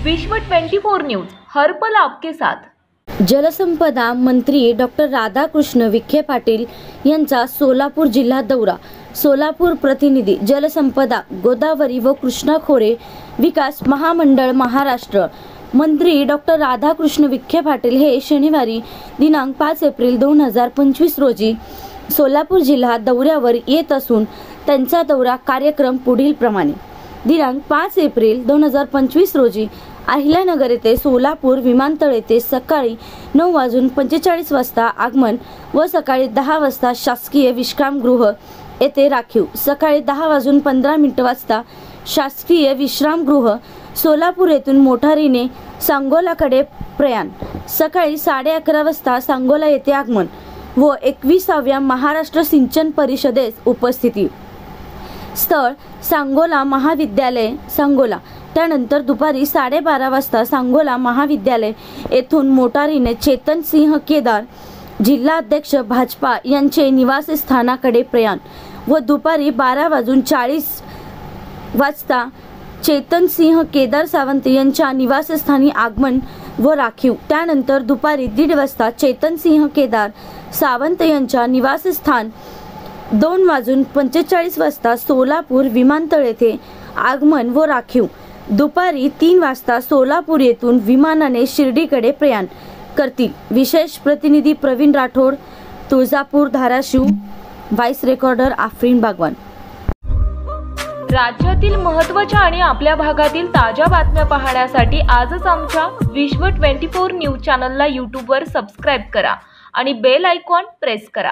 विश्व 24 न्यूज हर पल आपके साथ। जलसंपदा मंत्री डॉक्टर राधाकृष्ण विखे पाटील यांचा सोलापूर जिल्हा दौरा। सोलापूर प्रतिनिधी जलसंपदा गोदावरी व कृष्णा खोरे विकास महामंडळ महाराष्ट्र। मंत्री डॉक्टर राधाकृष्ण विखे पाटील हे शनिवारी दिनांक 5 एप्रिल 2025 रोजी सोलापूर जिल्हा दौऱ्यावर येत असून त्यांचा दौरा कार्यक्रम पुढील प्रमाणे: दिनांक 5 एप्रिल 2025 रोजी अहिल्यानगर येथे सोलापूर विमानतळ येथे सकाळी 9:45 वाजता आगमन व सकाळी 10 वाजता शासकीय विश्रामगृह येथे राखीव, सकाळी 10:15 वाजता शासकीय विश्रामगृह सोलापूर येथून मोटारीने सांगोलाकडे प्रयाण, सकाळी 11:30 वाजता सांगोला येथे आगमन व 21व्या महाराष्ट्र सिंचन परिषदेस उपस्थिती। स्थळ सांगोला महाविद्यालय सांगोला। त्यानंतर दुपारी 12:30 वाजता सांगोला महाविद्यालय येथून मोटारीने चेतन सिंह केदार जिल्हाध्यक्ष भाजपा यांचे निवासस्थानाकडे प्रयाण व दुपारी 12:40 वाजता चेतन सिंह केदार सावंत यांच्या निवासस्थानी आगमन व राखीव। त्यानंतर दुपारी 1:30 वाजता चेतन सिंह केदार सावंत यांच्या निवासस्थान 2:45 वाजता सोलापूर विमानतळ येथे आगमन व राखीव। दुपारी 3 वाजता सोलापूर येथून विमानाने शिर्डीकडे प्रयाण करतील। विशेष प्रतिनिधी प्रवीण राठोड, तुळजापूर, धाराशिव। Voice recorder Afreen Bagwan. राज्यातील महत्त्वाच्या आणि आपल्या भागातील ताज्या बातम्या पाहण्यासाठी आजच आमच्या विश्व 24 न्यूज चॅनलला YouTube वर सबस्क्राइब करा आणि बेल आयकॉन प्रेस करा।